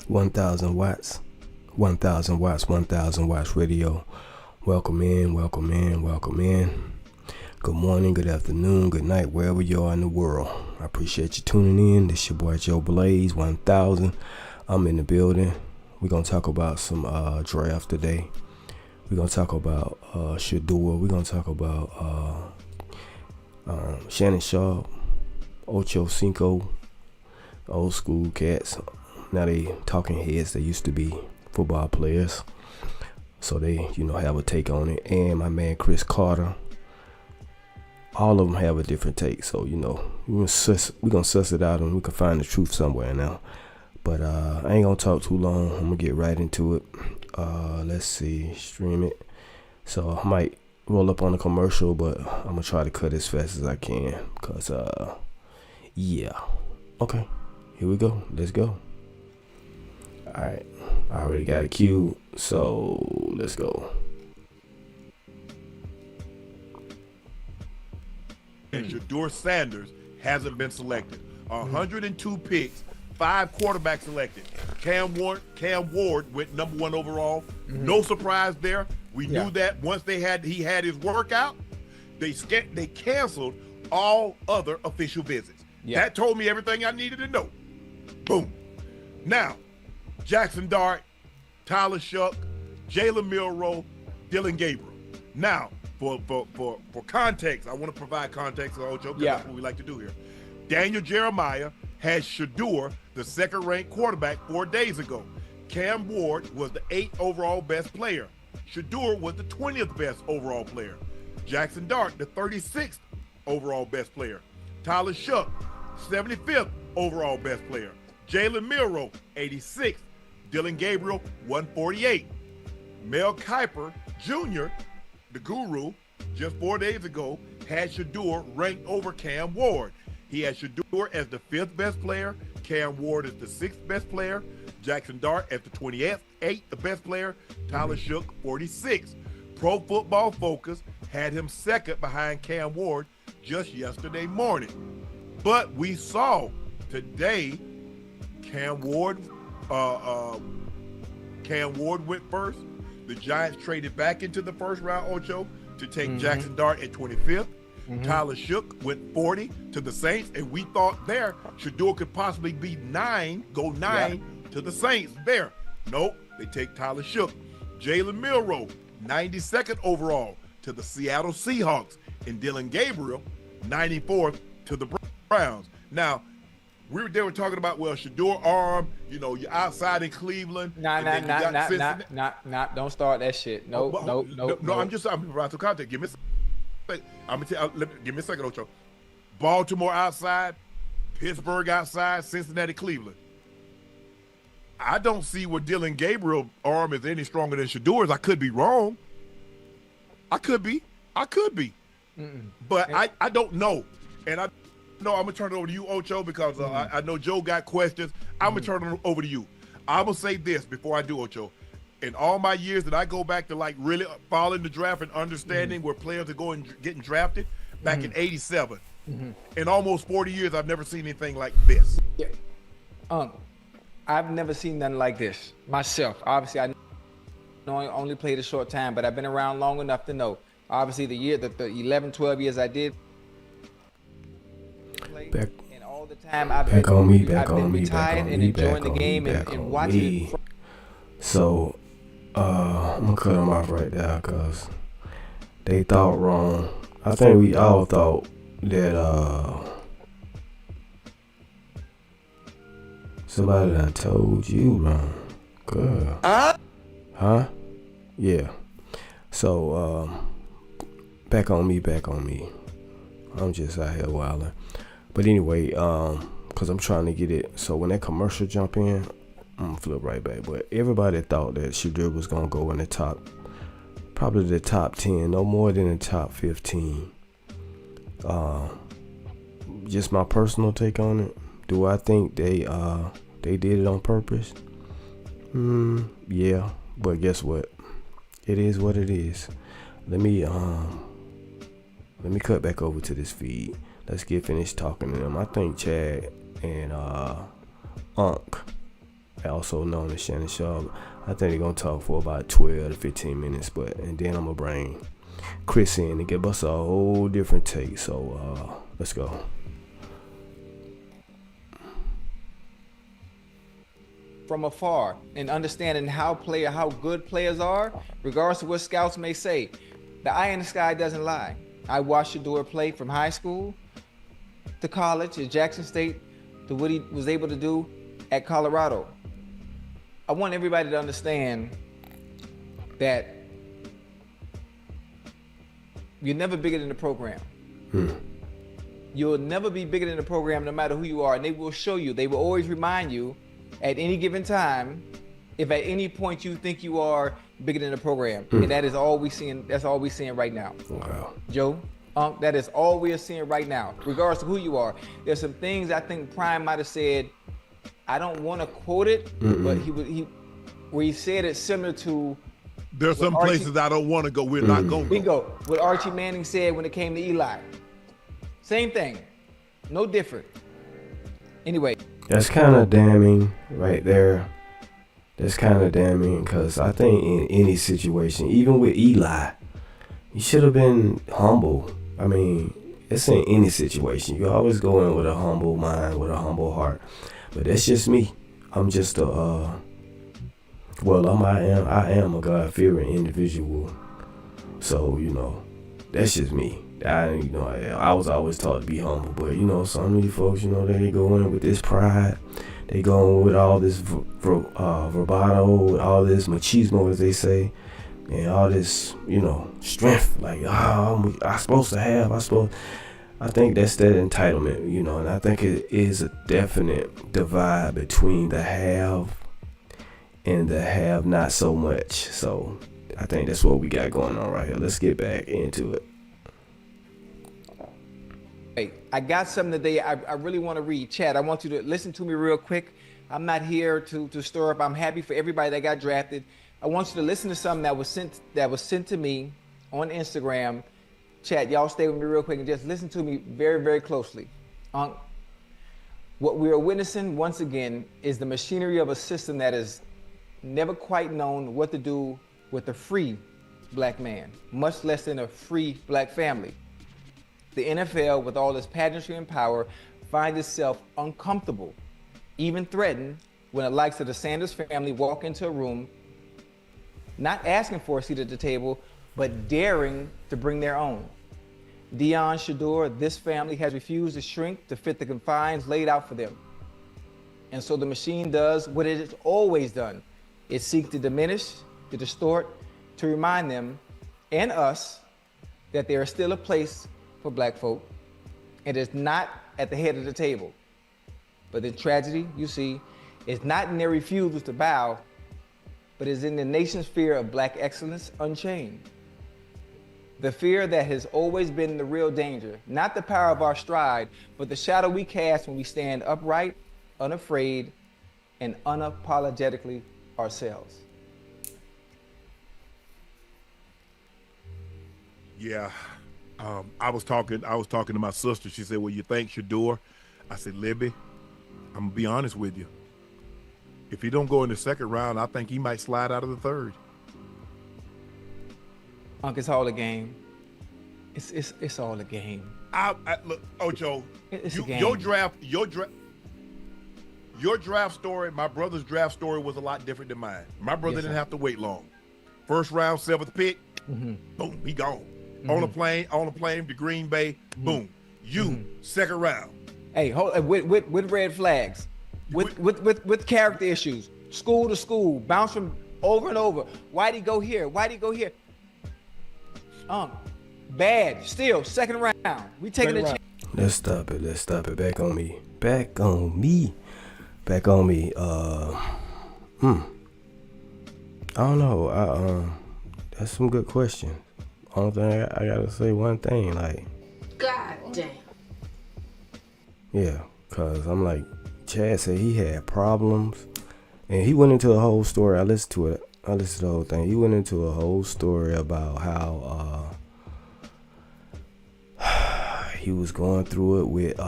1000 watts, 1000 watts, 1000 watts radio. Welcome in, welcome in, welcome in. Good morning, good afternoon, good night, wherever you are in the world. I appreciate you tuning in. This your boy Joe Blaze 1000. I'm in the building. We're going to talk about some draft today. We're going to talk about Sheduer. We're going to talk about Shannon Sharp, Ocho Cinco, old school cats. Now they talking heads. They used to be football players. So they, have a take on it. And my man Chris Carter. All of them have a different take. So, we're going to suss it out and we can find the truth somewhere now. But I ain't going to talk too long. I'm going to get right into it. Let's see. Stream it. So I might roll up on a commercial, but I'm going to try to cut as fast as I can. Because, yeah. Okay. Here we go. Let's go. Alright, I already got a cue, so let's go. And Sheduer Sanders hasn't been selected. 102 picks, 5 quarterbacks selected. Cam Ward went number 1 overall. No surprise there. We knew that once he had his workout, they canceled all other official visits. That told me everything I needed to know. Boom. Now, Jackson Dart, Tyler Shuck, Jalen Milroe, Dylan Gabriel. Now, for context, I want to provide context to Ocho, because that's what we like to do here. Daniel Jeremiah had Sheduer, the second-ranked quarterback, 4 days ago. Cam Ward was the 8th overall best player. Sheduer was the 20th best overall player. Jackson Dart, the 36th overall best player. Tyler Shuck, 75th overall best player. Jalen Milroe, 86th. Dylan Gabriel, 148. Mel Kiper Jr., the guru, just 4 days ago, had Sheduer ranked over Cam Ward. He had Sheduer as the 5th best player, Cam Ward as the 6th best player, Jackson Dart as the 28th best player, Tyler Shook, 46th. Pro Football Focus had him second behind Cam Ward just yesterday morning. But we saw today Cam Ward went first. The Giants traded back into the first round, Ocho, to take Jackson Dart at 25th. Tyler Shook went 40 to the Saints, and we thought there Sheduer could possibly be 9 to the Saints there. Nope, they take Tyler Shook. Jalen Milroe, 92nd overall to the Seattle Seahawks, and Dylan Gabriel, 94th to the Browns. Now, they were talking about, Sheduer arm, you're outside in Cleveland. Don't start that shit. No. I'm about to contact. Give me a second, Ocho. Baltimore outside, Pittsburgh outside, Cincinnati, Cleveland. I don't see where Dylan Gabriel arm is any stronger than Sheduer's. I could be wrong. I could be. But I don't know. And I'm going to turn it over to you, Ocho, because I know Joe got questions. I'm going to turn it over to you. I'm going to say this before I do, Ocho. In all my years that I go back to really following the draft and understanding where players are getting drafted, back in 87. In almost 40 years, I've never seen anything like this. Yeah. I've never seen nothing like this myself. Obviously, I know I only played a short time, but I've been around long enough to know. Obviously, the 11, 12 years I did Back, and all the time I've back been, on me, I've back been on me, retired back on and me, enjoying back the on game me, and back on watching me. it. So, I'm gonna cut them off right there because they thought wrong. I think we all thought that somebody done told you wrong. Girl. Huh? Yeah. So, back on me. I'm just out here wilding. But anyway, because I'm trying to get it. So when that commercial jump in, I'm going to flip right back. But everybody thought that Sheduer was going to go in the top, probably the top 10, no more than the top 15. Just my personal take on it. Do I think they did it on purpose? Yeah. But guess what? It is what it is. Let me cut back over to this feed. Let's get finished talking to them. I think Chad and Unc also known as Shannon Sharp. I think they're gonna talk for about 12 to 15 minutes, and then I'm gonna bring Chris in and give us a whole different take. So let's go. From afar and understanding how good players are, regardless of what scouts may say, the eye in the sky doesn't lie. I watched Sheduer play from high school to college at Jackson State to what he was able to do at Colorado. I want everybody to understand that you're never bigger than the program. You'll never be bigger than the program no matter who you are, and they will show you. They will always remind you at any given time if at any point you think you are bigger than the program. And that is all we seeing. That's all we're seeing right now. Wow. Joe, that is all we are seeing right now, regardless of who you are. There's some things I think Prime might have said. I don't want to quote it, but where he said it similar to. There's some places I don't want to go. We're not going. Bingo. What Archie Manning said when it came to Eli. Same thing. No different. Anyway. That's kind of damning right there. That's kind of damning because I think in any situation, even with Eli, you should have been humble. I mean, it's in any situation. You always go in with a humble mind, with a humble heart. But that's just me. I'm just I am a God-fearing individual. So, that's just me. I was always taught to be humble, but some of these folks, they go in with this pride. They go in with all this bravado, with all this machismo, as they say, and all this, strength. Like, I'm supposed to have. I think that's that entitlement, and I think it is a definite divide between the have and the have not so much. So I think that's what we got going on right here. Let's get back into it. Hey, I got something today I really want to read. Chad, I want you to listen to me real quick. I'm not here to stir up. I'm happy for everybody that got drafted. I want you to listen to something that was sent to me on Instagram. Chad, y'all stay with me real quick and just listen to me very, very closely. What we are witnessing once again is the machinery of a system that has never quite known what to do with a free black man, much less than a free black family. The NFL, with all its pageantry and power, finds itself uncomfortable, even threatened, when the likes of the Sanders family walk into a room, not asking for a seat at the table, but daring to bring their own. Deion, Sheduer, this family has refused to shrink to fit the confines laid out for them. And so the machine does what it has always done. It seeks to diminish, to distort, to remind them and us that there is still a place for black folk. It is not at the head of the table. But the tragedy, you see, is not in their refusal to bow, but is in the nation's fear of black excellence unchained. The fear that has always been the real danger, not the power of our stride, but the shadow we cast when we stand upright, unafraid, and unapologetically ourselves. Yeah. I was talking to my sister. She said, well, you think Sheduer? I said, Libby, I'm gonna be honest with you. If he don't go in the second round, I think he might slide out of the third. Unc, it's all a game. It's all a game. Look, Ocho, It's a game. Your draft story, my brother's draft story was a lot different than mine. My brother didn't have to wait long. First round, 7th pick, boom, he gone. On a plane to Green Bay, boom. Second round. Hey, with red flags, with character issues, school to school, bounce from over and over. Why'd he go here? Why'd he go here? Bad. Still, second round. We taking a chance. Let's stop it. Back on me. I don't know. That's some good questions. Only thing I gotta say one thing, like, God damn. Yeah, cause I'm like, Chad said he had problems, and he went into a whole story. I listened to the whole thing. He went into a whole story about how he was going through it with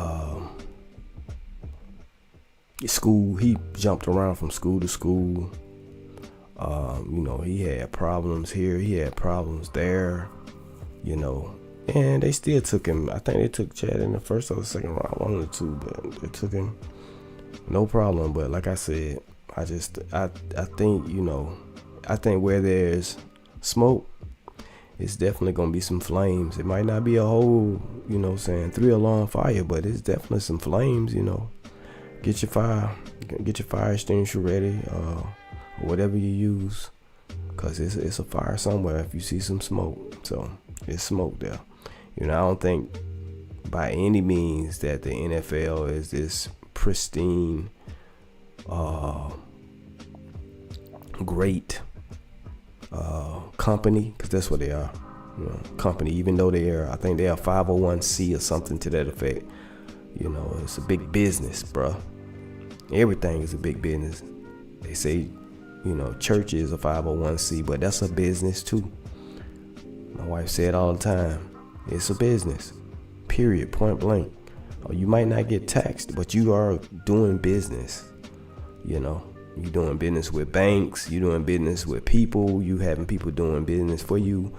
school. He jumped around from school to school. He had problems here. He had problems there. And they still took him. I think they took Chad in the first or the second round, one of the two, but they took him no problem. But like I said, I think I think where there's smoke, it's definitely gonna be some flames. It might not be a whole, 3-alarm fire, but it's definitely some flames. Get your fire extinguisher ready, or whatever you use, cause it's a fire somewhere if you see some smoke. So it's smoke there. I don't think by any means that the NFL is this pristine, great company, because that's what they are. Company, even though I think they are 501c or something to that effect. It's a big business, bruh. Everything is a big business. They say, church is a 501c, but that's a business too. My wife said all the time, it's a business, period, point blank. You might not get taxed, but you are doing business. You're doing business with banks, you're doing business with people, you having people doing business for you.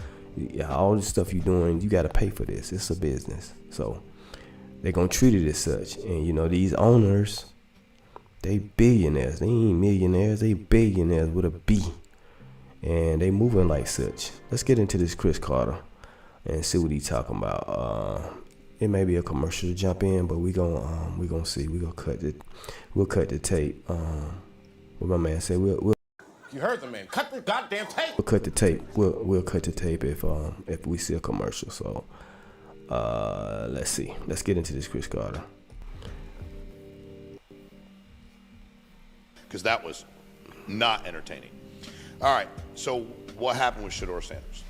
All the stuff you're doing, you got to pay for this. It's a business. So they're going to treat it as such. And, these owners, they billionaires. They ain't millionaires. They billionaires with a B. And they moving like such. Let's get into this Chris Carter and see what he's talking about. It may be a commercial to jump in, but we gonna see. We'll cut the tape. What my man said, we'll you heard the man. Cut the goddamn tape. We'll cut the tape. We'll cut the tape if we see a commercial. So let's see. Let's get into this Chris Carter. Because that was not entertaining. All right, so what happened with Sheduer Sanders?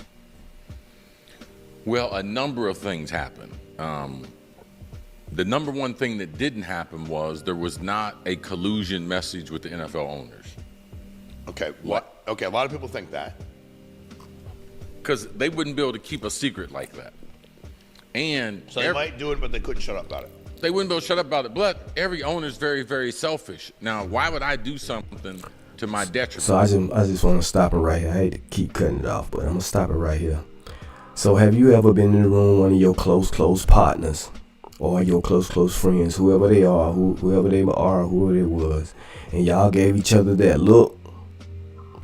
Well, a number of things happened. The number one thing that didn't happen was there was not a collusion message with the NFL owners. Okay, what? Okay, a lot of people think that. Because they wouldn't be able to keep a secret like that. And so they might do it, but they couldn't shut up about it. They wouldn't be able to shut up about it. But every owner is very, very selfish. Now, why would I do something to my detriment? So I just want to stop it right here. I hate to keep cutting it off, but I'm going to stop it right here. So have you ever been in the room, one of your close partners or your close friends, whoever they are, whoever they was, and y'all gave each other that look?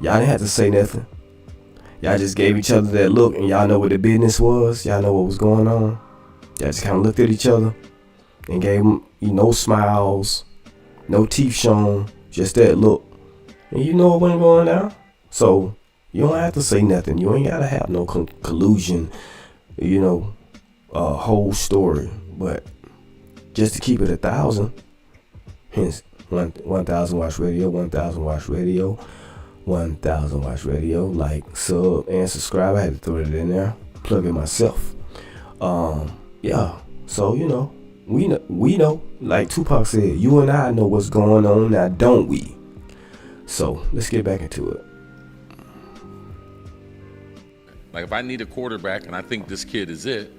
Y'all didn't have to say nothing. Y'all just gave each other that look, and y'all know what the business was. Y'all know what was going on. Y'all just kind of looked at each other and gave them, no smiles, no teeth shown, just that look. And you know what wasn't going down. So you don't have to say nothing. You ain't got to have no collusion, whole story. But just to keep it 1,000, hence 1,000 Watts Radio, 1,000 Watts Radio, 1,000 Watts Radio. Like, sub, and subscribe. I had to throw it in there. Plug it myself. Yeah. So, we know, like Tupac said, you and I know what's going on now, don't we? So let's get back into it. Like, if I need a quarterback and I think this kid is it,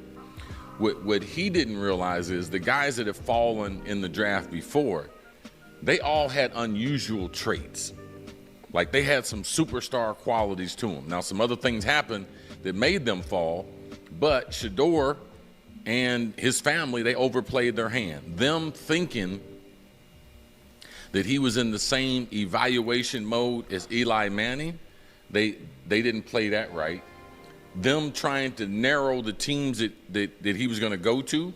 what he didn't realize is the guys that have fallen in the draft before, they all had unusual traits. Like, they had some superstar qualities to them. Now, some other things happened that made them fall, but Sheduer and his family, they overplayed their hand. Them thinking that he was in the same evaluation mode as Eli Manning, they didn't play that right. Them trying to narrow the teams that he was going to go to,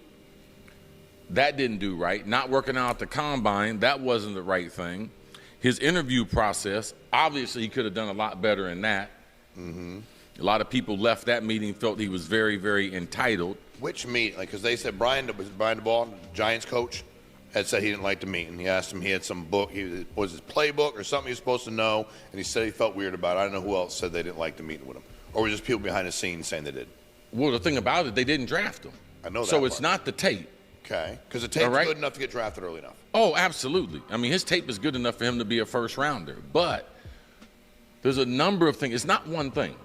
that didn't do right. Not working out at the combine, that wasn't the right thing. His interview process, obviously he could have done a lot better in that. Mm-hmm. A lot of people left that meeting, felt he was very, very entitled. Which meeting? Like, because they said Brian DeBall, Giants coach, had said he didn't like the meeting. He asked him, he had some book, was his playbook or something he was supposed to know, and he said he felt weird about it. I don't know who else said they didn't like the meeting with him. Or were just people behind the scenes saying they did? Well, the thing about it, they didn't draft him. I know that. So it's not the tape. Okay, because the tape's good enough to get drafted early enough. Oh, absolutely. I mean, his tape is good enough for him to be a first rounder. But there's a number of things. It's not one thing.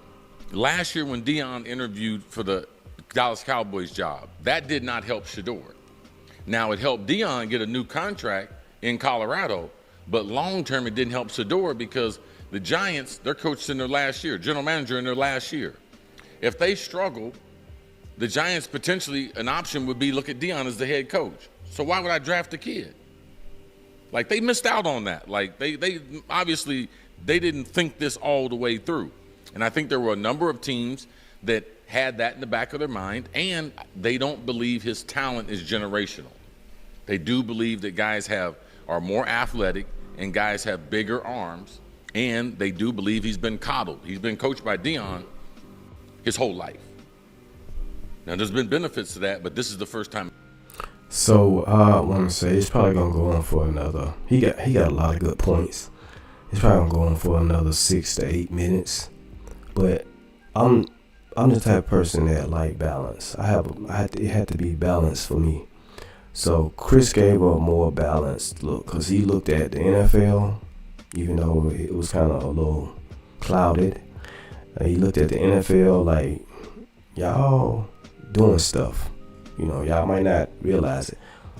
Last year when Deion interviewed for the Dallas Cowboys job, that did not help Sheduer. Now, it helped Deion get a new contract in Colorado, but long term it didn't help Sheduer because the Giants, they're coached in their last year, general manager in their last year. If they struggle, the Giants potentially an option would be look at Deion as the head coach. So why would I draft a kid? Like they missed out on that. Like they obviously they didn't think this all the way through. And I think there were a number of teams that had that in the back of their mind, and they don't believe his talent is generational. They do believe that guys are more athletic and guys have bigger arms, and they do believe he's been coddled. He's been coached by Deion his whole life. Now, there's been benefits to that, but this is the first time. So I want to say it's probably gonna go on for another. He got a lot of good points. It's probably gonna go on for another 6 to 8 minutes. But I'm the type of person that like balance. It had to be balanced for me. So Chris gave a more balanced look because he looked at the NFL, even though it was kind of a little clouded. He looked at the NFL like, y'all doing stuff. Y'all might not realize it.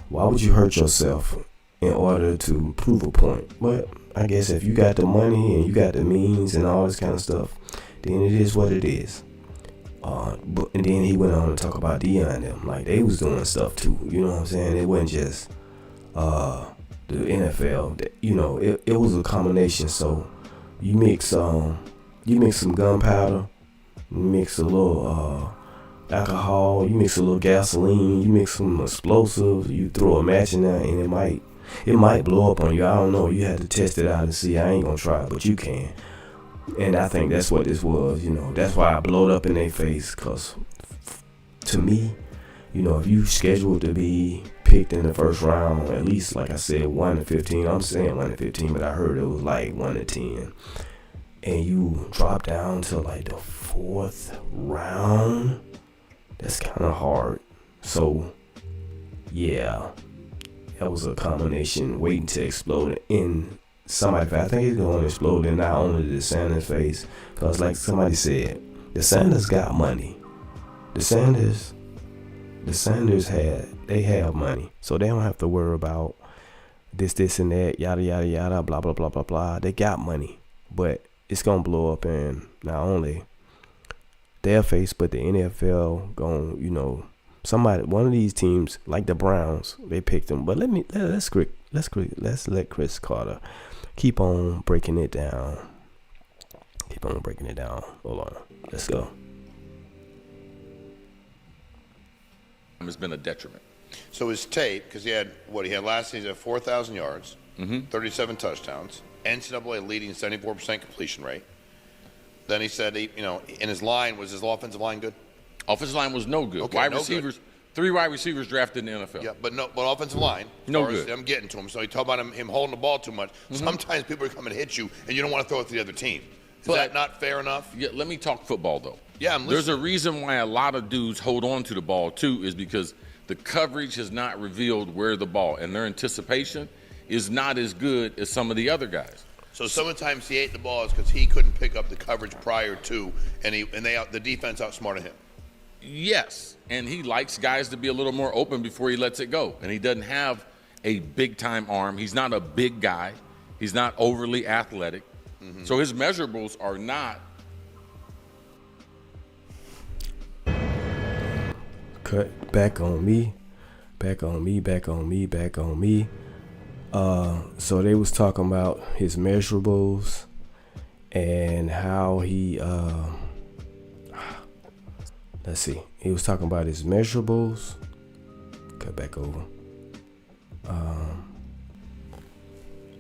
Why would you hurt yourself in order to prove a point? But I guess if you got the money and you got the means and all this kind of stuff, then it is what it is. And then he went on to talk about Deion and them. Like, they was doing stuff too. You know what I'm saying? It wasn't just the NFL. It was a combination. So you mix some gunpowder, you mix a little alcohol, you mix a little gasoline, you mix some explosives, you throw a match in there, and it might blow up on you. I don't know. You have to test it out and see. I ain't gonna try it, but you can. And I think that's what this was. That's why I blowed up in their face. Cause to me, if you scheduled to be picked in the first round, at least like I said, 1 to 15. I'm saying 1 to 15, but I heard it was like 1 to 10. And you drop down to like the 4th round. That's kind of hard. So, yeah, that was a combination waiting to explode in somebody's face. I think it's going to explode in not only the Sanders face, because like somebody said, the Sanders got money. The Sanders have money. So they don't have to worry about this and that, yada, yada, yada, blah, blah, blah, blah, blah. They got money. But it's going to blow up in not only their face, but the NFL going, one of these teams like the Browns, they picked them. But let's let Chris Carter keep on breaking it down. Hold on, let's go. It's been a detriment. So his tape, because he had last season, 4,000 yards, 37 touchdowns, NCAA leading 74% completion rate. Then he said, in his line, was his offensive line good? Offensive line was no good. Okay, wide no receivers, good. 3 wide receivers drafted in the NFL. Yeah, but offensive line. No good. I'm getting to him. So you talk about him holding the ball too much. Sometimes people are coming to hit you, and you don't want to throw it to the other team. Is that not fair enough? Yeah, let me talk football, though. Yeah, I'm listening. There's a reason why a lot of dudes hold on to the ball, too, is because the coverage has not revealed where the ball, and their anticipation is not as good as some of the other guys. So sometimes he ate the balls because he couldn't pick up the coverage prior to, and the defense outsmarted him. Yes, and he likes guys to be a little more open before he lets it go. And he doesn't have a big-time arm. He's not a big guy. He's not overly athletic. So his measurables are not. Cut back on me. So they was talking about his measurables and how he let's see. He was talking about his measurables. Cut back over.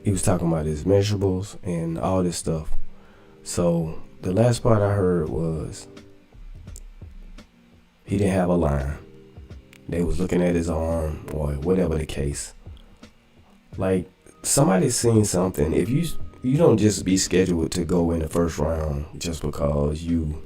He was talking about his measurables and all this stuff. So the last part I heard was he didn't have a line. They was looking at his arm or whatever the case. Like, somebody's seen something. If you don't just be scheduled to go in the first round just because you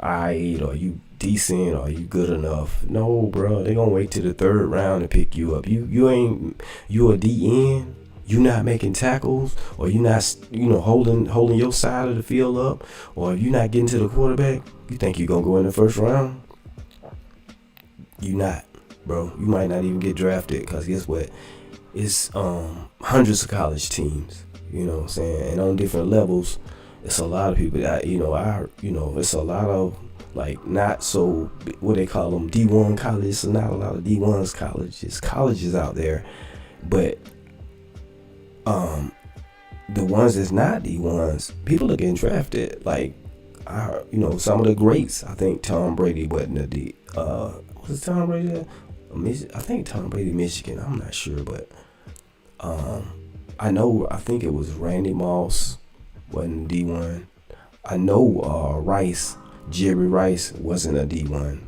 aight or you decent or you good enough. No, bro, they gonna wait till the 3rd round to pick you up. You a DN. You not making tackles, or you not holding your side of the field up, or if you not getting to the quarterback, you think you gonna go in the first round? You not. bro. You might not even get drafted, because guess what? It's hundreds of college teams. You know what I'm saying? And on different levels, it's a lot of people that it's a lot of like not so what they call them D1 colleges. So not a lot of D1s colleges out there, but the ones that's not D1s, people are getting drafted. Like some of the greats. I think Tom Brady wasn't a D. Was it Tom Brady there? I think Tom Brady, Michigan. I'm not sure, but I think it was Randy Moss wasn't D1. I know Jerry Rice wasn't a D1.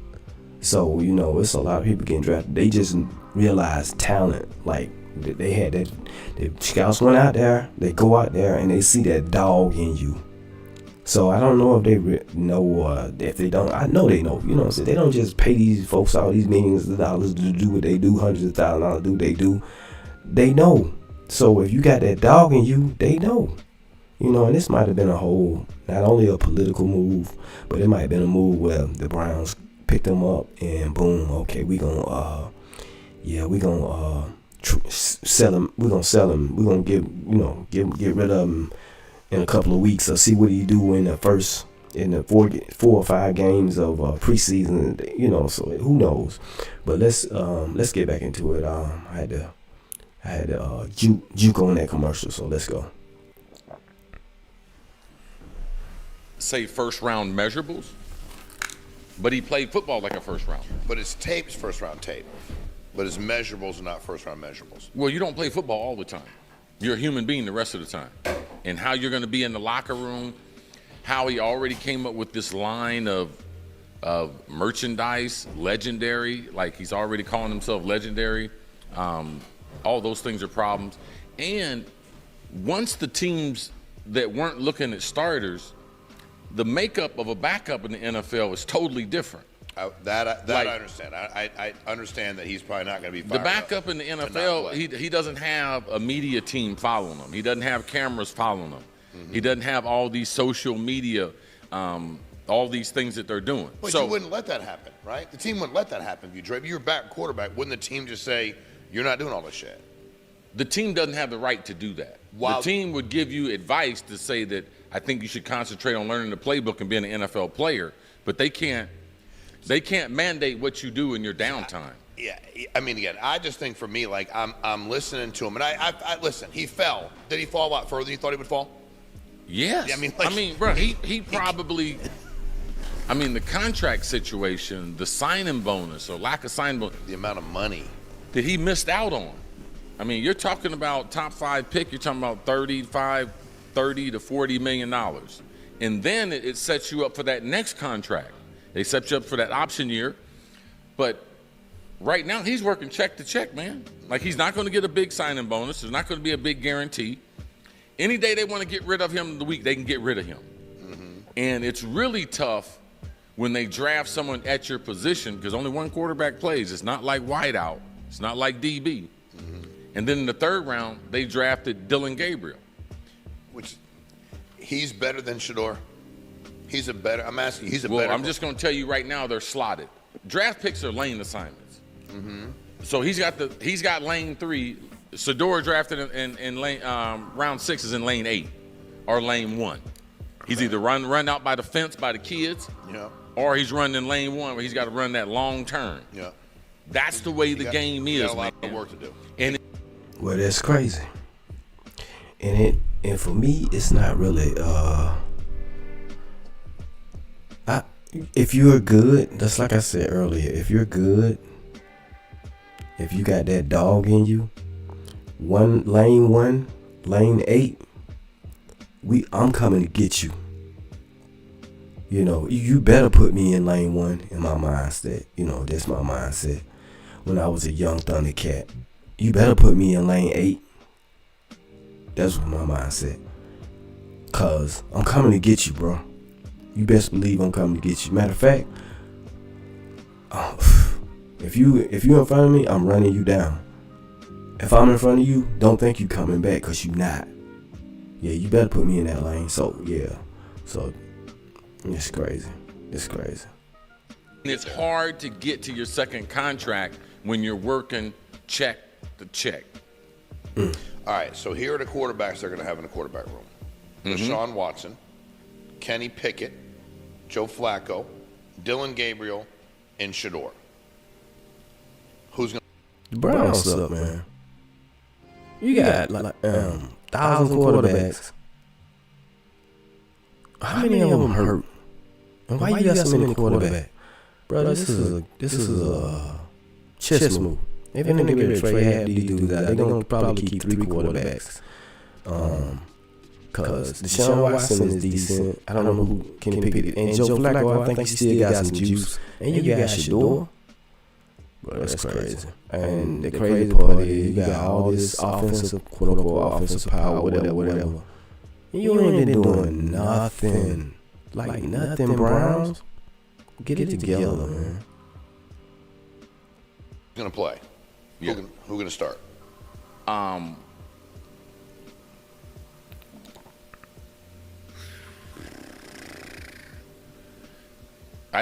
So it's a lot of people getting drafted. They just realized talent. Like they had that. The scouts went out there. They go out there and they see that dog in you. So I don't know if they know, if they don't. I know they know. You know what I'm saying? They don't just pay these folks all these millions of dollars to do what they do, hundreds of thousands of dollars to do what they do. They know. So if you got that dog in you, they know. And this might have been not only a political move, but it might have been a move where the Browns picked them up and boom, okay, we gonna sell him. We're gonna sell him. We're gonna get rid of him in a couple of weeks, or see what he do in the 4 or 5 games of preseason. So who knows? But let's get back into it. I had to juke on that commercial, so let's go. Say first round measurables, but he played football like a first round. But his tape's first round tape. But his measurables are not first round measurables. Well, you don't play football all the time. You're a human being the rest of the time. And how you're going to be in the locker room, how he already came up with this line of merchandise, legendary, like he's already calling himself legendary. All those things are problems. And once the teams that weren't looking at starters, the makeup of a backup in the NFL is totally different. I understand. I understand that he's probably not going to be fired. The backup in the NFL, he doesn't have a media team following him. He doesn't have cameras following him. Mm-hmm. He doesn't have all these social media, all these things that they're doing. But you wouldn't let that happen, right? The team wouldn't let that happen. If you're a back quarterback, wouldn't the team just say, you're not doing all this shit? The team doesn't have the right to do that. The team would give you advice to say that I think you should concentrate on learning the playbook and being an NFL player, but they can't mandate what you do in your downtime. Yeah, I mean, again, I just think for me, like I'm listening to him, and I listen. He fell. Did he fall a lot further than you thought he would fall? Yes. Yeah, bro, he probably. I mean, the contract situation, the signing bonus or lack of signing bonus, the amount of money that he missed out on. I mean, you're talking about top 5 pick. You're talking about $30 to $40 million, and then it sets you up for that next contract. They set you up for that option year, but right now he's working check to check, man. Like he's not going to get a big signing bonus. There's not going to be a big guarantee. Any day they want to get rid of him in the week, they can get rid of him. Mm-hmm. And it's really tough when they draft someone at your position because only one quarterback plays. It's not like wideout. It's not like DB. Mm-hmm. And then in the 3rd round, they drafted Dylan Gabriel. Which he's better than Sheduer. I'm asking you, he's a better. Well, I'm just going to tell you right now, they're slotted. Draft picks are lane assignments. Mm-hmm. So he's got lane 3. Sheduer drafted in lane round 6 is in lane 8 or lane 1. He's either run out by the fence by the kids, or he's running in lane 1 where he's got to run that long turn. Yeah, that's the way the game is. Got a lot of work to do. Well, that's crazy. And for me, it's not really. If you're good, just like I said earlier, if you're good, if you got that dog in you, lane 8, I'm coming to get you. You better put me in lane 1 in my mindset. That's my mindset. When I was a young Thundercat, you better put me in lane 8. That's my mindset. Cause I'm coming to get you, bro. You best believe I'm coming to get you. Matter of fact, if you in front of me, I'm running you down. If I'm in front of you, don't think you coming back, cause you not. Yeah, you better put me in that lane. So yeah, it's crazy. It's crazy. And it's hard to get to your second contract when you're working check to check. All right, so here are the quarterbacks they're going to have in the quarterback room. Deshaun Watson, Kenny Pickett, Joe Flacco, Dylan Gabriel, and Sheduer. Who's going to... The Browns suck, man. You got like 1,000 quarterbacks. How many of them hurt? And why you got so many quarterbacks? Bro, this is a chess move. If they get ready to trade half these dudes out, they're gonna probably keep 3 quarterbacks. Cause Deshaun Watson is decent. I don't know who can pick it. And Joe Flacco, I think he still got some juice. And you got Sheduer. Bro, that's crazy. And the crazy part is you got all this offensive, quote unquote, offensive power, whatever. And you ain't been doing nothing. Like nothing, Browns. Get it together, man. Who's going to play? Yeah. Who going to start? I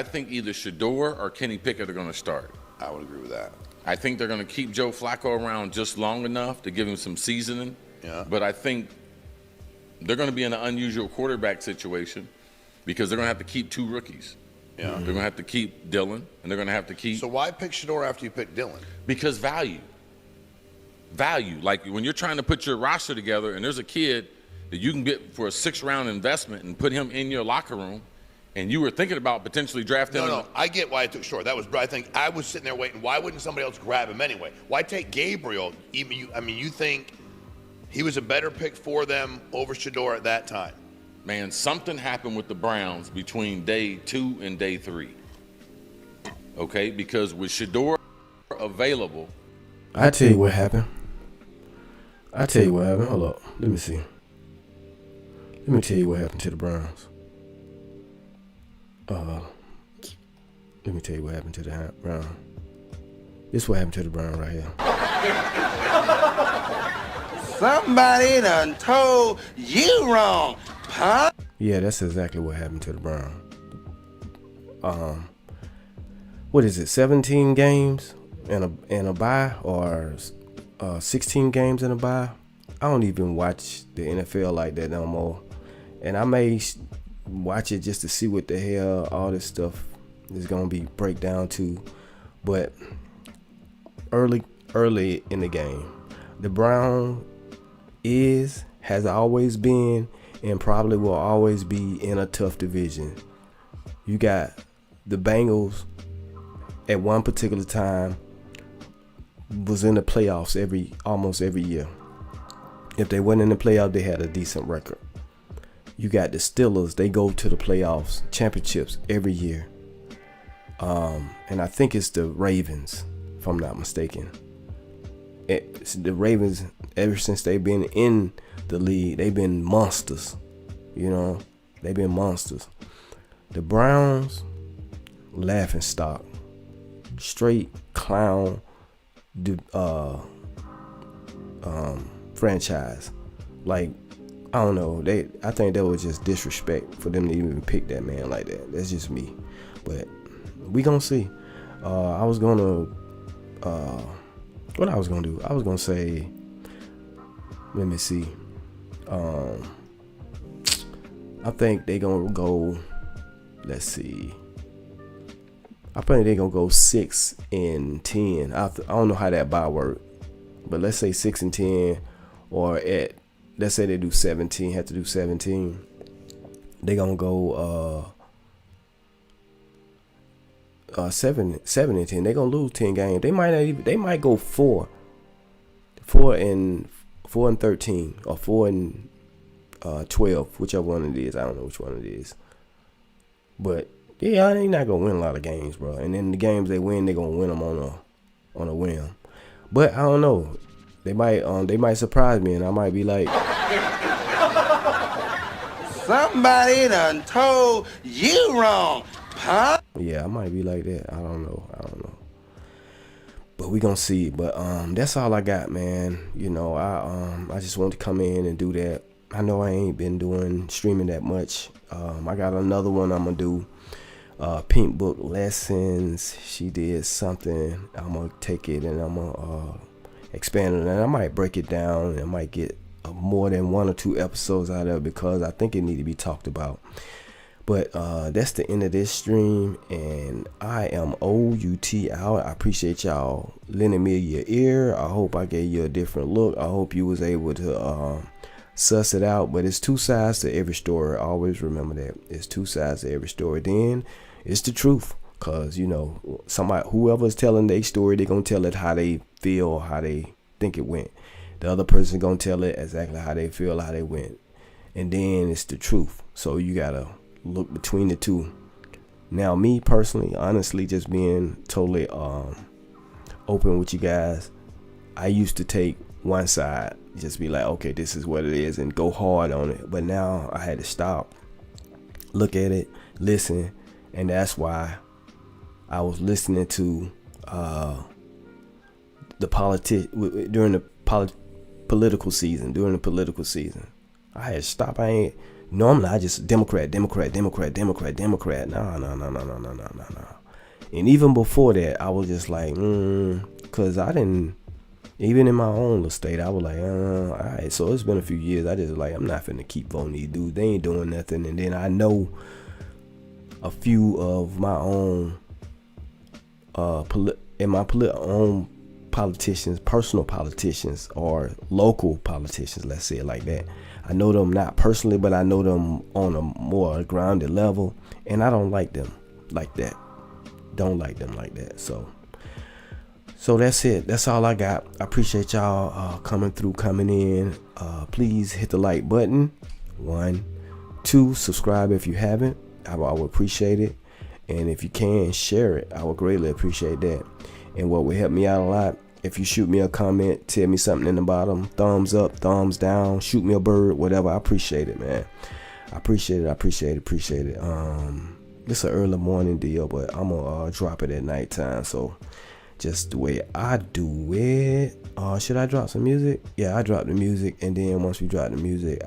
think either Sheduer or Kenny Pickett are going to start. I would agree with that. I think they're going to keep Joe Flacco around just long enough to give him some seasoning. Yeah. But I think they're going to be in an unusual quarterback situation because they're going to have to keep 2 rookies. Yeah. They're going to have to keep Dylan, and they're going to have to keep... So why pick Sheduer after you pick Dylan? Because value. Like when you're trying to put your roster together and there's a kid that you can get for a 6th-round investment and put him in your locker room, and you were thinking about potentially drafting him. No, I get why I took Sheduer. That was, I think I was sitting there waiting. Why wouldn't somebody else grab him anyway? Why take Gabriel? You think he was a better pick for them over Sheduer at that time? Man, something happened with the Browns between day 2 and day 3. Okay, because with Sheduer available, I tell you what happened. Hold up. Let me see. Let me tell you what happened to the Browns. Let me tell you what happened to the Browns. This is what happened to the Browns right here. Somebody done told you wrong, huh? Yeah, that's exactly what happened to the Browns. What is it? 17 games and a bye, or 16 games and a bye? I don't even watch the NFL like that no more, and I may watch it just to see what the hell all this stuff is gonna be break down to. But early in the game, the Brown has always been and probably will always be in a tough division. You got the Bengals at one particular time was in the playoffs almost every year. If they weren't in the playoffs, they had a decent record. You got the Steelers, they go to the playoffs, championships every year. And I think it's the Ravens, if I'm not mistaken. The Ravens, ever since they've been in the league, they've been monsters. You know, they've been monsters. The Browns, laughing stock, straight clown franchise. Like, I don't know. I think that was just disrespect for them to even pick that man like that. That's just me. But we gonna see. What I was gonna do? I was gonna say, let me see. I think they gonna go. Let's see. I think they gonna go 6-10. I don't know how that bye work, but let's say 6-10, or let's say they do 17. Have to do 17. They gonna go 7-10. They gonna lose 10 games. They might not even. They might go 4-13, or 4-12, whichever one it is. I don't know which one it is, but yeah, they not gonna win a lot of games, bro. And then the games they win, they gonna win them on a whim. But I don't know. They might surprise me, and I might be like, Somebody done told you wrong, huh? yeah, I might be like that. I don't know. But we gonna see. But that's all I got, man. You know, I just want to come in and do that. I know I ain't been doing streaming that much. I got another one I'm gonna do. Pink Book Lessons. She did something. I'm gonna take it and I'm gonna expand it, and I might break it down, and I might get more than 1 or 2 episodes out of it because I think it need to be talked about. But that's the end of this stream, and I am OUT out. I appreciate y'all lending me your ear. I hope I gave you a different look. I hope you was able to suss it out. But it's 2 sides to every story. Always remember that. It's 2 sides to every story. Then it's the truth, cause you know somebody, whoever's telling their story, they gonna tell it how they feel, how they think it went. The other person gonna tell it exactly how they feel, how they went, and then it's the truth. So you gotta look between the two. Now, me personally, honestly, just being totally open with you guys, I used to take one side, just be like, okay, this is what it is, and go hard on it. But now I had to stop, look at it, listen, and that's why I was listening to the during the political season. During the political season, I had to stop. Normally I just Democrat. No. And even before that, I was just like, cause I didn't. Even in my own little state, I was like, all right. So it's been a few years. I just like, I'm not finna keep voting these dudes. They ain't doing nothing. And then I know a few of my own own politicians, personal politicians, or local politicians, let's say it like that. I know them not personally, but I know them on a more grounded level, and I don't like them like that. Don't like them like that. So that's it. That's all I got. I appreciate y'all coming in. Please hit the like button. 1, 2, subscribe if you haven't. I would appreciate it. And if you can, share it. I would greatly appreciate that. And what would help me out a lot, if you shoot me a comment, tell me something in the bottom, thumbs up, thumbs down, shoot me a bird, whatever. I appreciate it, man. I appreciate it. It's an early morning deal, but I'm gonna drop it at nighttime. So just the way I do it. Should I drop some music? Yeah, I drop the music, and then once we drop the music,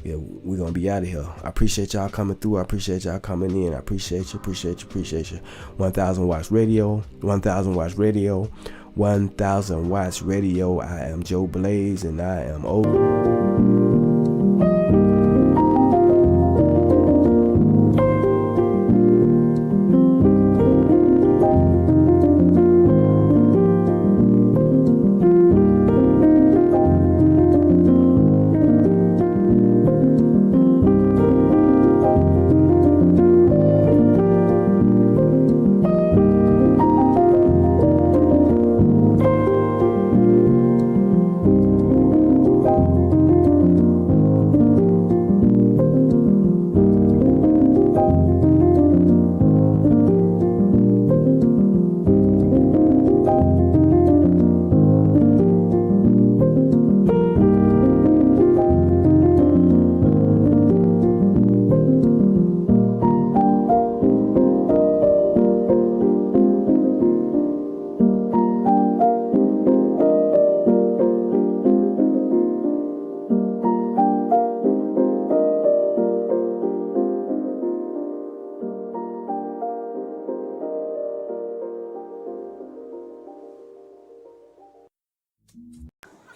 we're gonna be out of here. I appreciate y'all coming through. I appreciate y'all coming in. I appreciate you. 1000 Watts Radio. 1000 Watts Radio. 1000 Watts Radio. I am Joe Blaze, and I am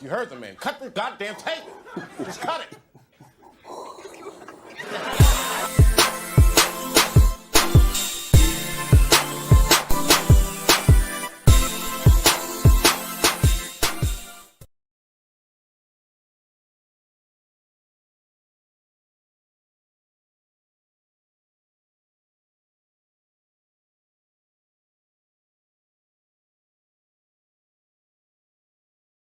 You heard the man. Cut the goddamn tape. Just cut it.